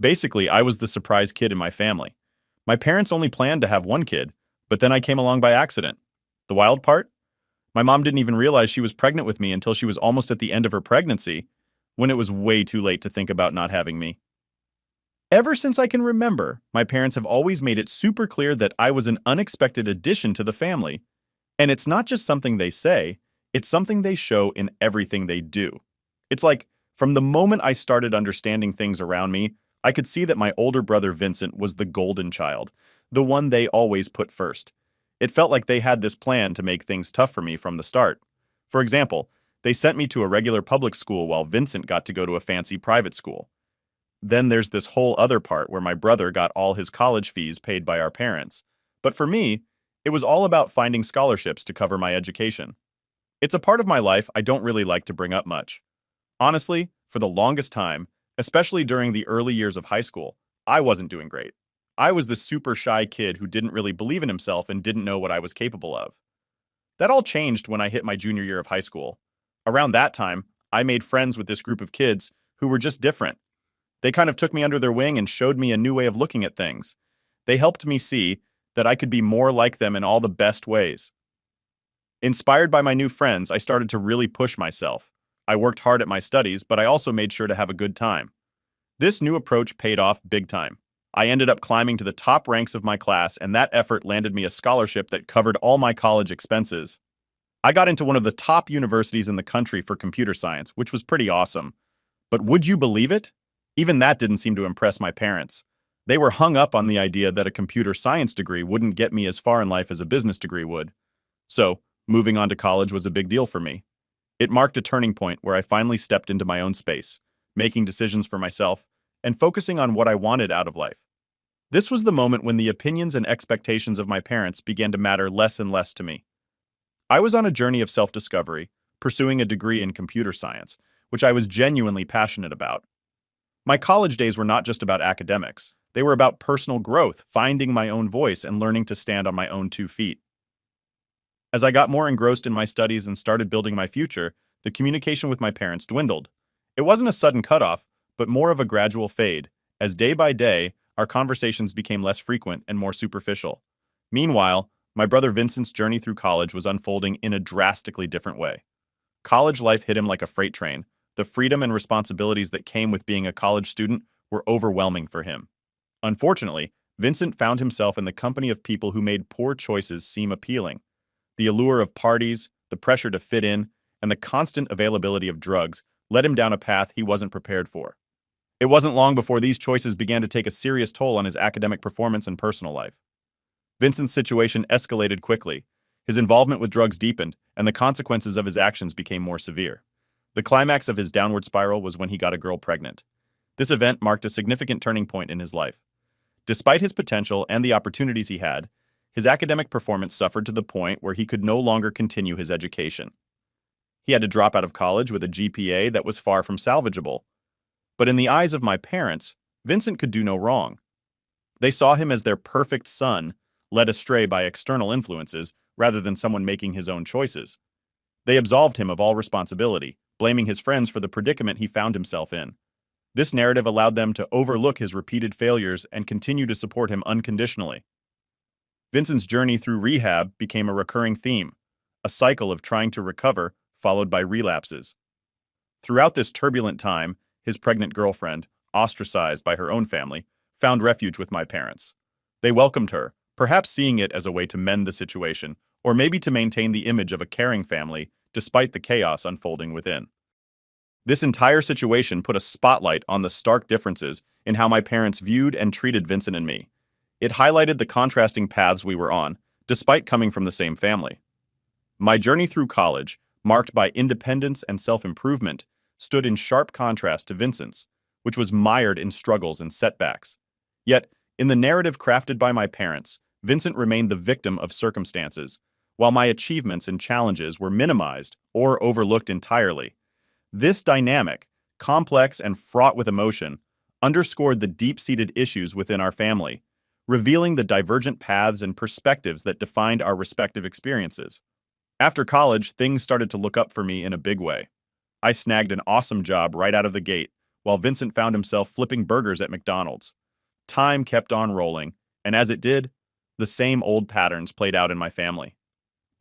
Basically, I was the surprise kid in my family. My parents only planned to have one kid, but then I came along by accident. The wild part? My mom didn't even realize she was pregnant with me until she was almost at the end of her pregnancy, when it was way too late to think about not having me. Ever since I can remember, my parents have always made it super clear that I was an unexpected addition to the family. And it's not just something they say, it's something they show in everything they do. It's like, from the moment I started understanding things around me, I could see that my older brother Vincent was the golden child, the one they always put first. It felt like they had this plan to make things tough for me from the start. For example, they sent me to a regular public school while Vincent got to go to a fancy private school. Then there's this whole other part where my brother got all his college fees paid by our parents. But for me, it was all about finding scholarships to cover my education. It's a part of my life I don't really like to bring up much. Honestly, for the longest time, especially during the early years of high school, I wasn't doing great. I was the super shy kid who didn't really believe in himself and didn't know what I was capable of. That all changed when I hit my junior year of high school. Around that time, I made friends with this group of kids who were just different. They kind of took me under their wing and showed me a new way of looking at things. They helped me see that I could be more like them in all the best ways. Inspired by my new friends, I started to really push myself. I worked hard at my studies, but I also made sure to have a good time. This new approach paid off big time. I ended up climbing to the top ranks of my class, and that effort landed me a scholarship that covered all my college expenses. I got into one of the top universities in the country for computer science, which was pretty awesome. But would you believe it? Even that didn't seem to impress my parents. They were hung up on the idea that a computer science degree wouldn't get me as far in life as a business degree would. So, moving on to college was a big deal for me. It marked a turning point where I finally stepped into my own space, making decisions for myself, and focusing on what I wanted out of life. This was the moment when the opinions and expectations of my parents began to matter less and less to me. I was on a journey of self-discovery, pursuing a degree in computer science, which I was genuinely passionate about. My college days were not just about academics. They were about personal growth, finding my own voice, and learning to stand on my own 2 feet. As I got more engrossed in my studies and started building my future, the communication with my parents dwindled. It wasn't a sudden cutoff, but more of a gradual fade, as day by day, our conversations became less frequent and more superficial. Meanwhile, my brother Vincent's journey through college was unfolding in a drastically different way. College life hit him like a freight train. The freedom and responsibilities that came with being a college student were overwhelming for him. Unfortunately, Vincent found himself in the company of people who made poor choices seem appealing. The allure of parties, the pressure to fit in, and the constant availability of drugs led him down a path he wasn't prepared for. It wasn't long before these choices began to take a serious toll on his academic performance and personal life. Vincent's situation escalated quickly. His involvement with drugs deepened, and the consequences of his actions became more severe. The climax of his downward spiral was when he got a girl pregnant. This event marked a significant turning point in his life. Despite his potential and the opportunities he had, his academic performance suffered to the point where he could no longer continue his education. He had to drop out of college with a GPA that was far from salvageable. But in the eyes of my parents, Vincent could do no wrong. They saw him as their perfect son, led astray by external influences rather than someone making his own choices. They absolved him of all responsibility, blaming his friends for the predicament he found himself in. This narrative allowed them to overlook his repeated failures and continue to support him unconditionally. Vincent's journey through rehab became a recurring theme, a cycle of trying to recover followed by relapses. Throughout this turbulent time, his pregnant girlfriend, ostracized by her own family, found refuge with my parents. They welcomed her, perhaps seeing it as a way to mend the situation, or maybe to maintain the image of a caring family despite the chaos unfolding within. This entire situation put a spotlight on the stark differences in how my parents viewed and treated Vincent and me. It highlighted the contrasting paths we were on, despite coming from the same family. My journey through college, marked by independence and self-improvement, stood in sharp contrast to Vincent's, which was mired in struggles and setbacks. Yet, in the narrative crafted by my parents, Vincent remained the victim of circumstances, while my achievements and challenges were minimized or overlooked entirely. This dynamic, complex and fraught with emotion, underscored the deep-seated issues within our family, revealing the divergent paths and perspectives that defined our respective experiences. After college, things started to look up for me in a big way. I snagged an awesome job right out of the gate, while Vincent found himself flipping burgers at McDonald's. Time kept on rolling, and as it did, the same old patterns played out in my family.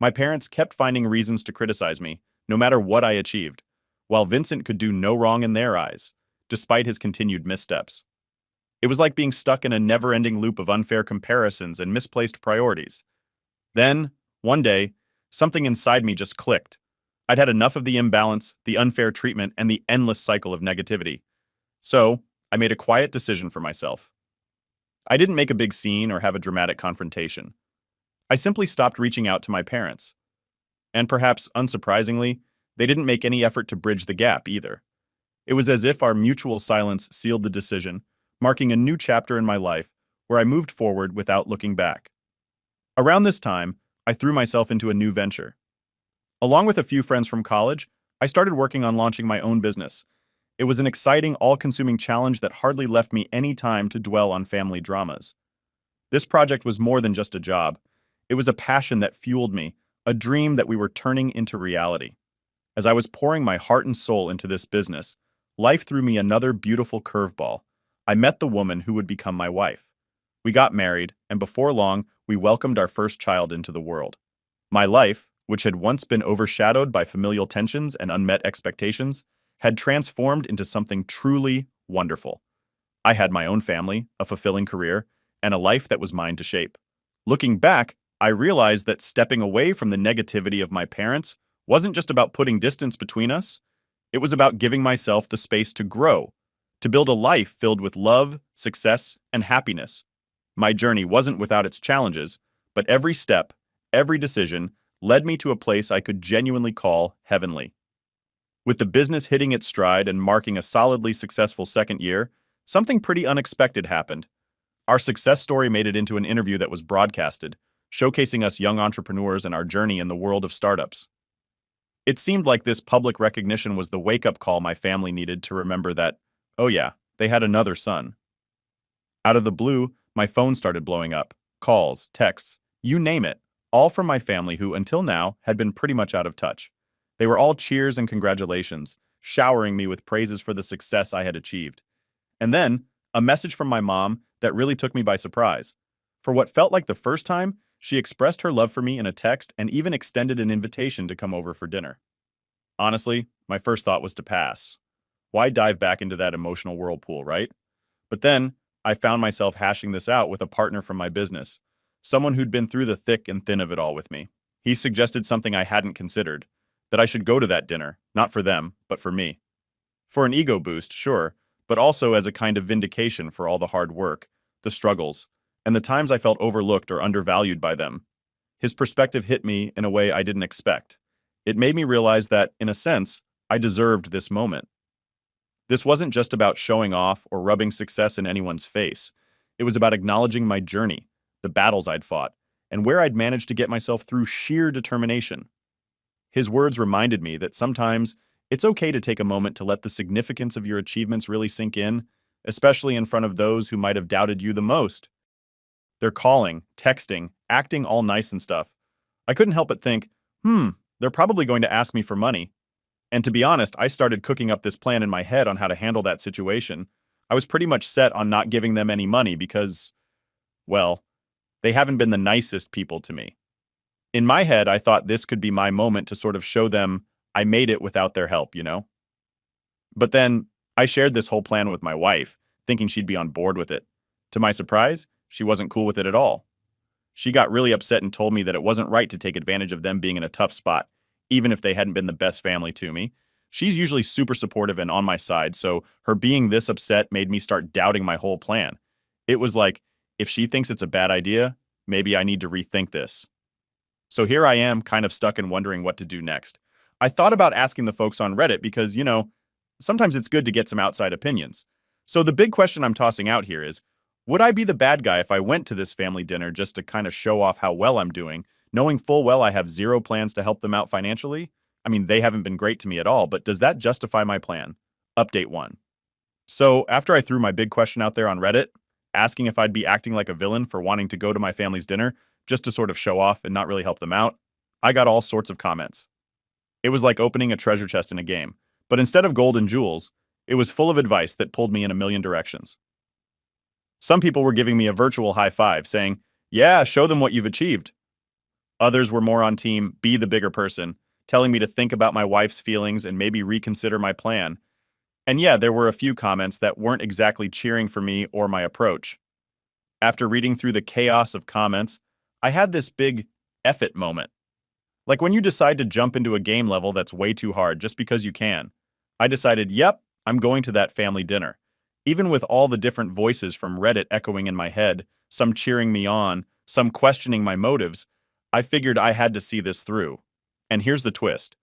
My parents kept finding reasons to criticize me, no matter what I achieved, while Vincent could do no wrong in their eyes, despite his continued missteps. It was like being stuck in a never-ending loop of unfair comparisons and misplaced priorities. Then, one day, something inside me just clicked. I'd had enough of the imbalance, the unfair treatment, and the endless cycle of negativity. So, I made a quiet decision for myself. I didn't make a big scene or have a dramatic confrontation. I simply stopped reaching out to my parents. And perhaps unsurprisingly, they didn't make any effort to bridge the gap either. It was as if our mutual silence sealed the decision, marking a new chapter in my life where I moved forward without looking back. Around this time, I threw myself into a new venture. Along with a few friends from college, I started working on launching my own business. It was an exciting, all-consuming challenge that hardly left me any time to dwell on family dramas. This project was more than just a job. It was a passion that fueled me, a dream that we were turning into reality. As I was pouring my heart and soul into this business, life threw me another beautiful curveball. I met the woman who would become my wife. We got married, and before long, we welcomed our first child into the world. My life, which had once been overshadowed by familial tensions and unmet expectations, had transformed into something truly wonderful. I had my own family, a fulfilling career, and a life that was mine to shape. Looking back, I realized that stepping away from the negativity of my parents wasn't just about putting distance between us. It was about giving myself the space to grow, to build a life filled with love, success, and happiness. My journey wasn't without its challenges, but every step, every decision, led me to a place I could genuinely call heavenly. With the business hitting its stride and marking a solidly successful second year, something pretty unexpected happened. Our success story made it into an interview that was broadcasted, showcasing us young entrepreneurs and our journey in the world of startups. It seemed like this public recognition was the wake-up call my family needed to remember that, oh yeah, they had another son. Out of the blue, my phone started blowing up. Calls, texts, you name it, all from my family who, until now, had been pretty much out of touch. They were all cheers and congratulations, showering me with praises for the success I had achieved. And then, a message from my mom that really took me by surprise. For what felt like the first time, she expressed her love for me in a text and even extended an invitation to come over for dinner. Honestly, my first thought was to pass. Why dive back into that emotional whirlpool, right? But then, I found myself hashing this out with a partner from my business, someone who'd been through the thick and thin of it all with me. He suggested something I hadn't considered, that I should go to that dinner, not for them, but for me. For an ego boost, sure, but also as a kind of vindication for all the hard work, the struggles, and the times I felt overlooked or undervalued by them. His perspective hit me in a way I didn't expect. It made me realize that, in a sense, I deserved this moment. This wasn't just about showing off or rubbing success in anyone's face. It was about acknowledging my journey, the battles I'd fought, and where I'd managed to get myself through sheer determination. His words reminded me that sometimes it's okay to take a moment to let the significance of your achievements really sink in, especially in front of those who might have doubted you the most. They're calling, texting, acting all nice and stuff. I couldn't help but think, they're probably going to ask me for money. And to be honest, I started cooking up this plan in my head on how to handle that situation. I was pretty much set on not giving them any money because, well, they haven't been the nicest people to me. In my head, I thought this could be my moment to sort of show them I made it without their help, you know? But then, I shared this whole plan with my wife, thinking she'd be on board with it. To my surprise, she wasn't cool with it at all. She got really upset and told me that it wasn't right to take advantage of them being in a tough spot, even if they hadn't been the best family to me. She's usually super supportive and on my side, so her being this upset made me start doubting my whole plan. It was like, if she thinks it's a bad idea, maybe I need to rethink this. So here I am, kind of stuck and wondering what to do next. I thought about asking the folks on Reddit because, sometimes it's good to get some outside opinions. So the big question I'm tossing out here is, would I be the bad guy if I went to this family dinner just to kind of show off how well I'm doing, knowing full well I have zero plans to help them out financially? I mean, they haven't been great to me at all, but does that justify my plan? Update 1. So after I threw my big question out there on Reddit, asking if I'd be acting like a villain for wanting to go to my family's dinner just to sort of show off and not really help them out, I got all sorts of comments. It was like opening a treasure chest in a game, but instead of gold and jewels, It was full of advice that pulled me in a million directions. Some people were giving me a virtual high five, saying, "Yeah, show them what you've achieved." Others were more on team, be the bigger person, telling me to think about my wife's feelings and maybe reconsider my plan. And yeah, there were a few comments that weren't exactly cheering for me or my approach. After reading through the chaos of comments, I had this big F it moment. Like when you decide to jump into a game level that's way too hard just because you can. I decided, yep, I'm going to that family dinner. Even with all the different voices from Reddit echoing in my head, some cheering me on, some questioning my motives, I figured I had to see this through. And here's the twist.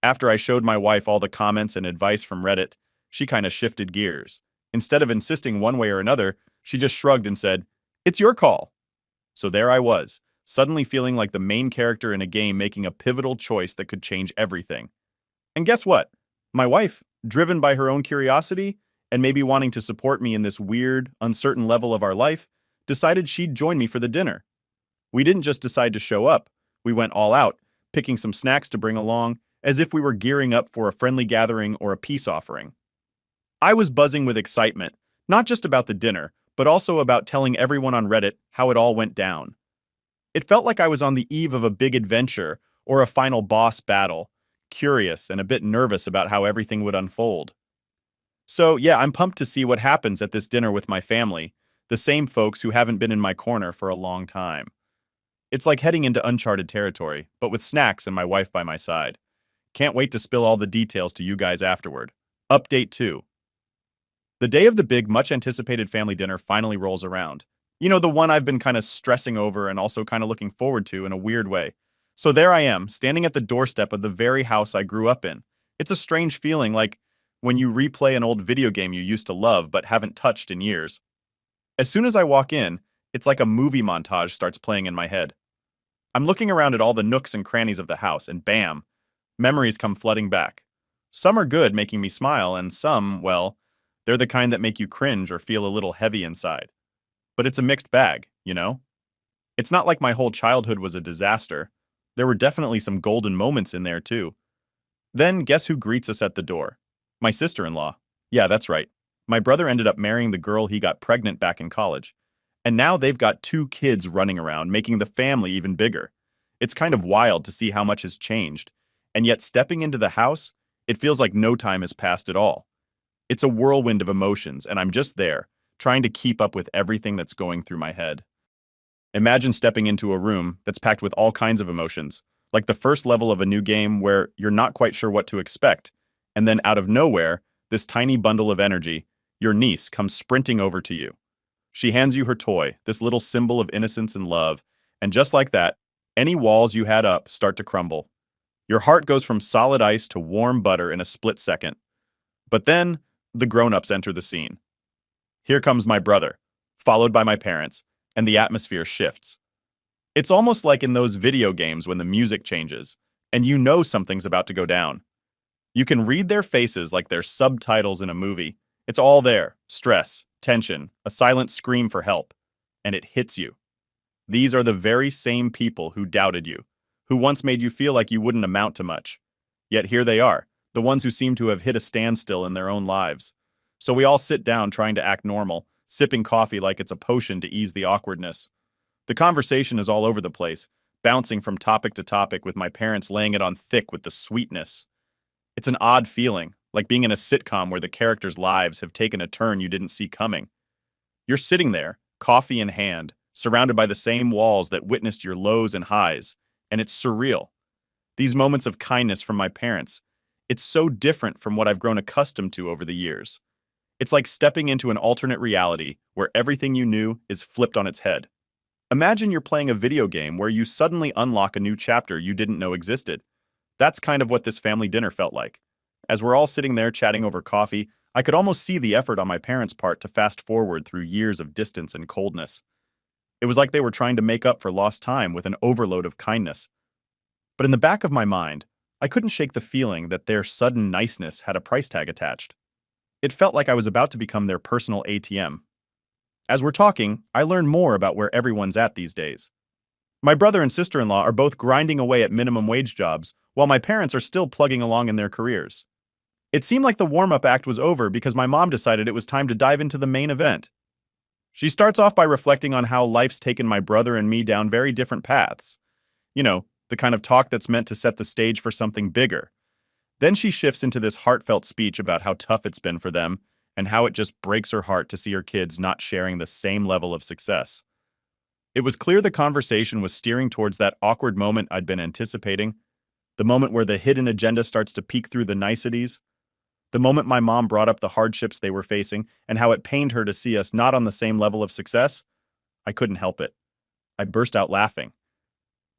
After I showed my wife all the comments and advice from Reddit, she kind of shifted gears. Instead of insisting one way or another, she just shrugged and said, "It's your call." So there I was, suddenly feeling like the main character in a game making a pivotal choice that could change everything. And guess what? My wife, driven by her own curiosity and maybe wanting to support me in this weird, uncertain level of our life, decided she'd join me for the dinner. We didn't just decide to show up, we went all out, picking some snacks to bring along, as if we were gearing up for a friendly gathering or a peace offering. I was buzzing with excitement, not just about the dinner, but also about telling everyone on Reddit how it all went down. It felt like I was on the eve of a big adventure or a final boss battle, curious and a bit nervous about how everything would unfold. So, yeah, I'm pumped to see what happens at this dinner with my family, the same folks who haven't been in my corner for a long time. It's like heading into uncharted territory, but with snacks and my wife by my side. Can't wait to spill all the details to you guys afterward. Update 2. The day of the big, much anticipated family dinner finally rolls around. You know, the one I've been kind of stressing over and also kind of looking forward to in a weird way. So there I am, standing at the doorstep of the very house I grew up in. It's a strange feeling, like when you replay an old video game you used to love but haven't touched in years. As soon as I walk in, it's like a movie montage starts playing in my head. I'm looking around at all the nooks and crannies of the house, and bam, memories come flooding back. Some are good, making me smile, and some, well, they're the kind that make you cringe or feel a little heavy inside. But it's a mixed bag, you know? It's not like my whole childhood was a disaster. There were definitely some golden moments in there, too. Then, guess who greets us at the door? My sister-in-law. Yeah, that's right. My brother ended up marrying the girl he got pregnant back in college. And now they've got 2 kids running around, making the family even bigger. It's kind of wild to see how much has changed. And yet, stepping into the house, it feels like no time has passed at all. It's a whirlwind of emotions, and I'm just there, trying to keep up with everything that's going through my head. Imagine stepping into a room that's packed with all kinds of emotions, like the first level of a new game where you're not quite sure what to expect, and then out of nowhere, this tiny bundle of energy, your niece, comes sprinting over to you. She hands you her toy, this little symbol of innocence and love, and just like that, any walls you had up start to crumble. Your heart goes from solid ice to warm butter in a split second. But then, the grown-ups enter the scene. Here comes my brother, followed by my parents, and the atmosphere shifts. It's almost like in those video games when the music changes, and you know something's about to go down. You can read their faces like they're subtitles in a movie. It's all there: stress, tension, a silent scream for help. And it hits you. These are the very same people who doubted you, who once made you feel like you wouldn't amount to much. Yet here they are, the ones who seem to have hit a standstill in their own lives. So we all sit down trying to act normal, sipping coffee like it's a potion to ease the awkwardness. The conversation is all over the place, bouncing from topic to topic with my parents laying it on thick with the sweetness. It's an odd feeling, like being in a sitcom where the characters' lives have taken a turn you didn't see coming. You're sitting there, coffee in hand, surrounded by the same walls that witnessed your lows and highs, and it's surreal. These moments of kindness from my parents, it's so different from what I've grown accustomed to over the years. It's like stepping into an alternate reality where everything you knew is flipped on its head. Imagine you're playing a video game where you suddenly unlock a new chapter you didn't know existed. That's kind of what this family dinner felt like. As we're all sitting there chatting over coffee, I could almost see the effort on my parents' part to fast forward through years of distance and coldness. It was like they were trying to make up for lost time with an overload of kindness. But in the back of my mind, I couldn't shake the feeling that their sudden niceness had a price tag attached. It felt like I was about to become their personal ATM. As we're talking, I learn more about where everyone's at these days. My brother and sister-in-law are both grinding away at minimum wage jobs, while my parents are still plugging along in their careers. It seemed like the warm-up act was over because my mom decided it was time to dive into the main event. She starts off by reflecting on how life's taken my brother and me down very different paths. You know, the kind of talk that's meant to set the stage for something bigger. Then she shifts into this heartfelt speech about how tough it's been for them and how it just breaks her heart to see her kids not sharing the same level of success. It was clear the conversation was steering towards that awkward moment I'd been anticipating, the moment where the hidden agenda starts to peek through the niceties, the moment my mom brought up the hardships they were facing and how it pained her to see us not on the same level of success. I couldn't help it. I burst out laughing.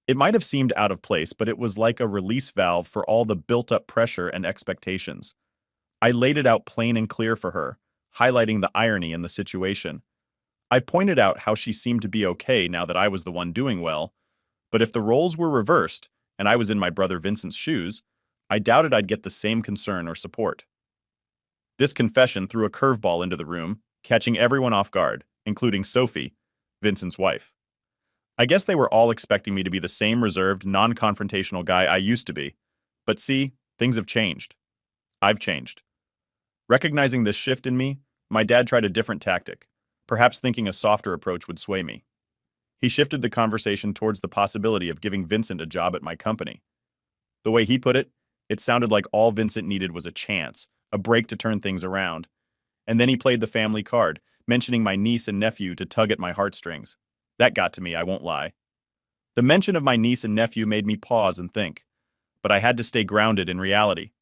It might have seemed out of place, but it was like a release valve for all the built-up pressure and expectations. I laid it out plain and clear for her, highlighting the irony in the situation. I pointed out how she seemed to be okay now that I was the one doing well, but if the roles were reversed, and I was in my brother Vincent's shoes, I doubted I'd get the same concern or support. This confession threw a curveball into the room, catching everyone off guard, including Sophie, Vincent's wife. I guess they were all expecting me to be the same reserved, non-confrontational guy I used to be. But see, things have changed. I've changed. Recognizing this shift in me, my dad tried a different tactic, perhaps thinking a softer approach would sway me. He shifted the conversation towards the possibility of giving Vincent a job at my company. The way he put it, it sounded like all Vincent needed was a chance, a break to turn things around. And then he played the family card, mentioning my niece and nephew to tug at my heartstrings. That got to me, I won't lie. The mention of my niece and nephew made me pause and think, but I had to stay grounded in reality.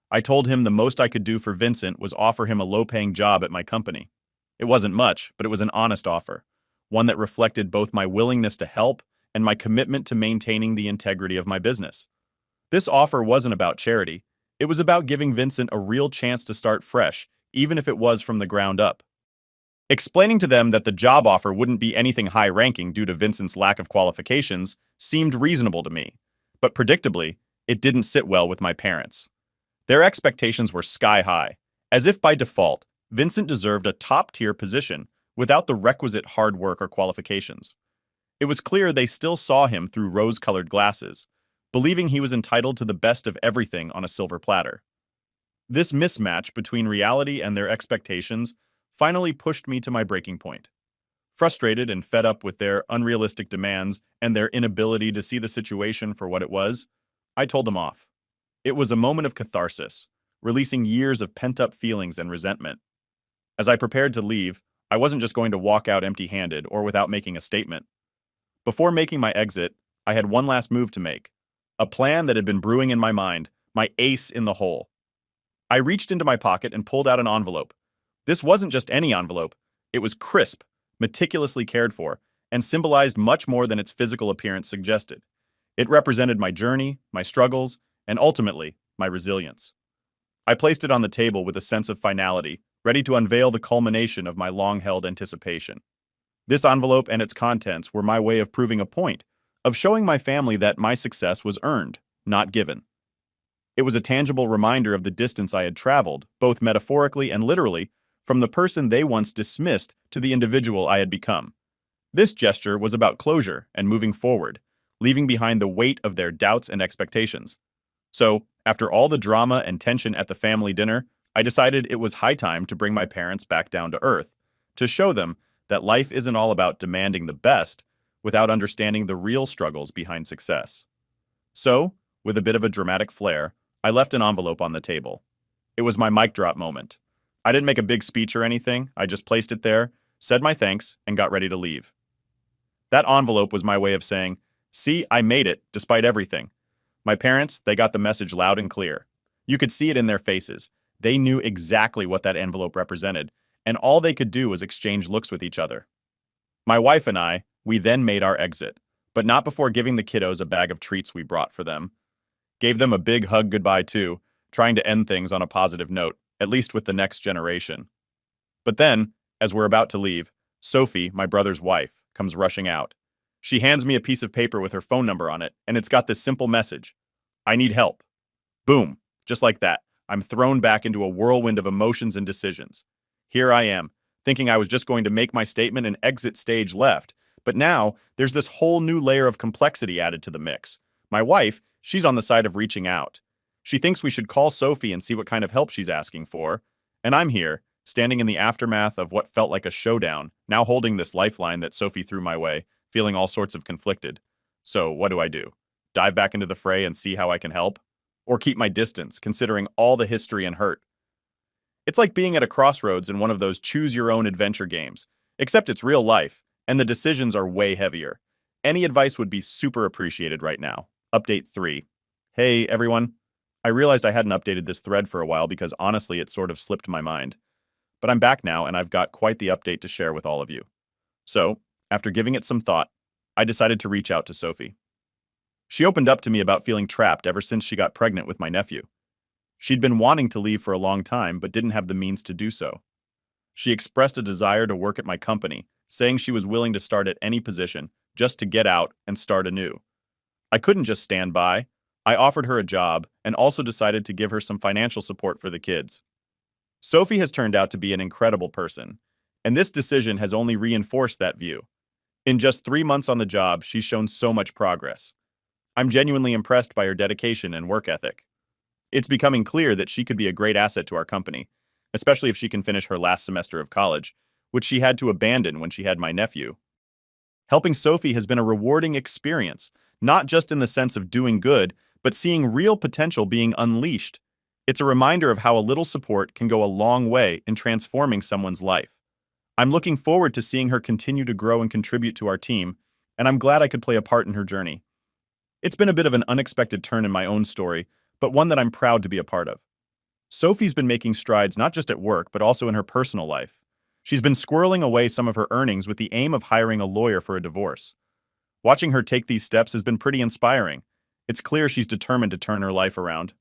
I told him the most I could do for Vincent was offer him a low-paying job at my company. It wasn't much, but it was an honest offer, one that reflected both my willingness to help and my commitment to maintaining the integrity of my business. This offer wasn't about charity. It was about giving Vincent a real chance to start fresh, even if it was from the ground up. Explaining to them that the job offer wouldn't be anything high-ranking due to Vincent's lack of qualifications seemed reasonable to me, but predictably, it didn't sit well with my parents. Their expectations were sky-high, as if by default, Vincent deserved a top-tier position without the requisite hard work or qualifications. It was clear they still saw him through rose-colored glasses, believing he was entitled to the best of everything on a silver platter. This mismatch between reality and their expectations finally pushed me to my breaking point. Frustrated and fed up with their unrealistic demands and their inability to see the situation for what it was, I told them off. It was a moment of catharsis, releasing years of pent-up feelings and resentment. As I prepared to leave, I wasn't just going to walk out empty-handed or without making a statement. Before making my exit, I had one last move to make, a plan that had been brewing in my mind, my ace in the hole. I reached into my pocket and pulled out an envelope. This wasn't just any envelope. It was crisp, meticulously cared for, and symbolized much more than its physical appearance suggested. It represented my journey, my struggles, and ultimately, my resilience. I placed it on the table with a sense of finality, ready to unveil the culmination of my long-held anticipation. This envelope and its contents were my way of proving a point, of showing my family that my success was earned, not given. It was a tangible reminder of the distance I had traveled, both metaphorically and literally, from the person they once dismissed to the individual I had become. This gesture was about closure and moving forward, leaving behind the weight of their doubts and expectations. So, after all the drama and tension at the family dinner, I decided it was high time to bring my parents back down to earth, to show them that life isn't all about demanding the best without understanding the real struggles behind success. So, with a bit of a dramatic flair, I left an envelope on the table. It was my mic drop moment. I didn't make a big speech or anything, I just placed it there, said my thanks, and got ready to leave. That envelope was my way of saying, see, I made it, despite everything. My parents, they got the message loud and clear. You could see it in their faces. They knew exactly what that envelope represented, and all they could do was exchange looks with each other. My wife and I, we then made our exit, but not before giving the kiddos a bag of treats we brought for them. Gave them a big hug goodbye too, trying to end things on a positive note, at least with the next generation. But then, as we're about to leave, Sophie, my brother's wife, comes rushing out. She hands me a piece of paper with her phone number on it, and it's got this simple message. I need help. Boom. Just like that, I'm thrown back into a whirlwind of emotions and decisions. Here I am, thinking I was just going to make my statement and exit stage left, but now there's this whole new layer of complexity added to the mix. My wife, she's on the side of reaching out. She thinks we should call Sophie and see what kind of help she's asking for. And I'm here, standing in the aftermath of what felt like a showdown, now holding this lifeline that Sophie threw my way, feeling all sorts of conflicted. So, what do I do? Dive back into the fray and see how I can help? Or keep my distance, considering all the history and hurt? It's like being at a crossroads in one of those choose-your-own-adventure games, except it's real life, and the decisions are way heavier. Any advice would be super appreciated right now. Update 3. Hey, everyone. I realized I hadn't updated this thread for a while because honestly it sort of slipped my mind. But I'm back now and I've got quite the update to share with all of you. So, after giving it some thought, I decided to reach out to Sophie. She opened up to me about feeling trapped ever since she got pregnant with my nephew. She'd been wanting to leave for a long time but didn't have the means to do so. She expressed a desire to work at my company, saying she was willing to start at any position, just to get out and start anew. I couldn't just stand by. I offered her a job and also decided to give her some financial support for the kids. Sophie has turned out to be an incredible person, and this decision has only reinforced that view. In just 3 months on the job, she's shown so much progress. I'm genuinely impressed by her dedication and work ethic. It's becoming clear that she could be a great asset to our company, especially if she can finish her last semester of college, which she had to abandon when she had my nephew. Helping Sophie has been a rewarding experience, not just in the sense of doing good, but seeing real potential being unleashed. It's a reminder of how a little support can go a long way in transforming someone's life. I'm looking forward to seeing her continue to grow and contribute to our team, and I'm glad I could play a part in her journey. It's been a bit of an unexpected turn in my own story, but one that I'm proud to be a part of. Sophie's been making strides not just at work, but also in her personal life. She's been squirreling away some of her earnings with the aim of hiring a lawyer for a divorce. Watching her take these steps has been pretty inspiring. It's clear she's determined to turn her life around.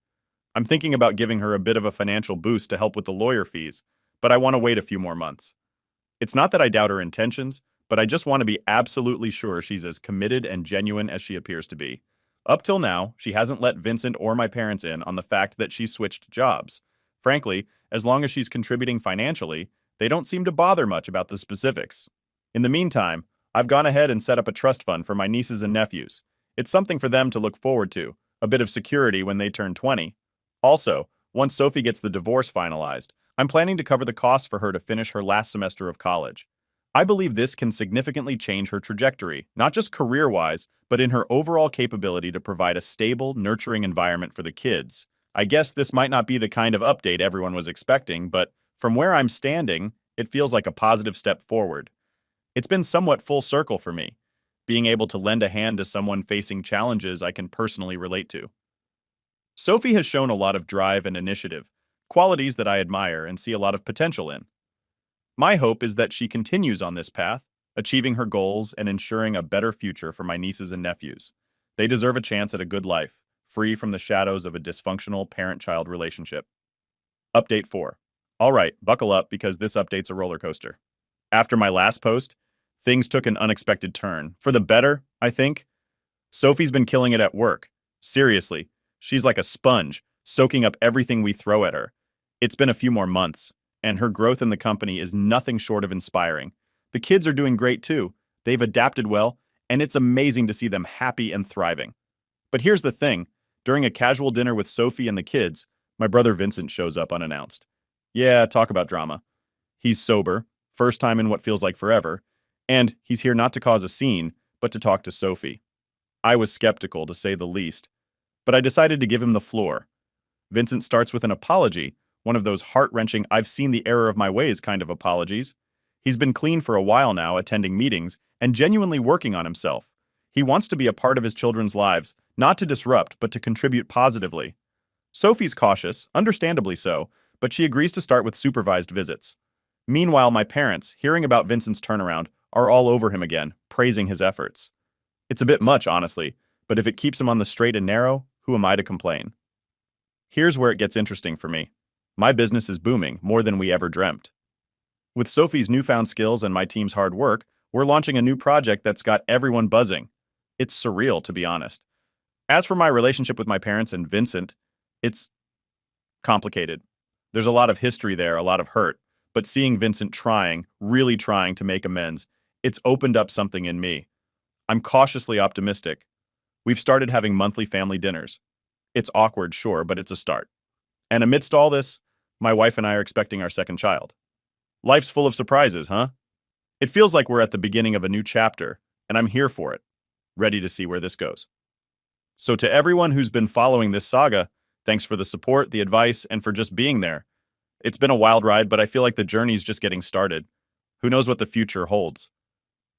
I'm thinking about giving her a bit of a financial boost to help with the lawyer fees, but I want to wait a few more months. It's not that I doubt her intentions, but I just want to be absolutely sure she's as committed and genuine as she appears to be. Up till now, she hasn't let Vincent or my parents in on the fact that she switched jobs. Frankly, as long as she's contributing financially, they don't seem to bother much about the specifics. In the meantime, I've gone ahead and set up a trust fund for my nieces and nephews. It's something for them to look forward to, a bit of security when they turn 20. Also, once Sophie gets the divorce finalized, I'm planning to cover the costs for her to finish her last semester of college. I believe this can significantly change her trajectory, not just career-wise, but in her overall capability to provide a stable, nurturing environment for the kids. I guess this might not be the kind of update everyone was expecting, but from where I'm standing, it feels like a positive step forward. It's been somewhat full circle for me, being able to lend a hand to someone facing challenges I can personally relate to. Sophie has shown a lot of drive and initiative, qualities that I admire and see a lot of potential in. My hope is that she continues on this path, achieving her goals and ensuring a better future for my nieces and nephews. They deserve a chance at a good life, free from the shadows of a dysfunctional parent-child relationship. Update 4. All right, buckle up because this update's a roller coaster. After my last post, things took an unexpected turn. For the better, I think. Sophie's been killing it at work. Seriously, she's like a sponge, soaking up everything we throw at her. It's been a few more months, and her growth in the company is nothing short of inspiring. The kids are doing great too. They've adapted well, and it's amazing to see them happy and thriving. But here's the thing. During a casual dinner with Sophie and the kids, my brother Vincent shows up unannounced. Yeah, talk about drama. He's sober, first time in what feels like forever, and he's here not to cause a scene, but to talk to Sophie. I was skeptical, to say the least, but I decided to give him the floor. Vincent starts with an apology, one of those heart-wrenching I've seen the error of my ways kind of apologies. He's been clean for a while now, attending meetings, and genuinely working on himself. He wants to be a part of his children's lives, not to disrupt, but to contribute positively. Sophie's cautious, understandably so, but she agrees to start with supervised visits. Meanwhile, my parents, hearing about Vincent's turnaround, are all over him again, praising his efforts. It's a bit much, honestly, but if it keeps him on the straight and narrow, who am I to complain? Here's where it gets interesting for me. My business is booming, more than we ever dreamt. With Sophie's newfound skills and my team's hard work, we're launching a new project that's got everyone buzzing. It's surreal, to be honest. As for my relationship with my parents and Vincent, it's complicated. There's a lot of history there, a lot of hurt, but seeing Vincent trying, really trying to make amends, it's opened up something in me. I'm cautiously optimistic. We've started having monthly family dinners. It's awkward, sure, but it's a start. And amidst all this, my wife and I are expecting our second child. Life's full of surprises, huh? It feels like we're at the beginning of a new chapter, and I'm here for it, ready to see where this goes. So to everyone who's been following this saga, thanks for the support, the advice, and for just being there. It's been a wild ride, but I feel like the journey's just getting started. Who knows what the future holds?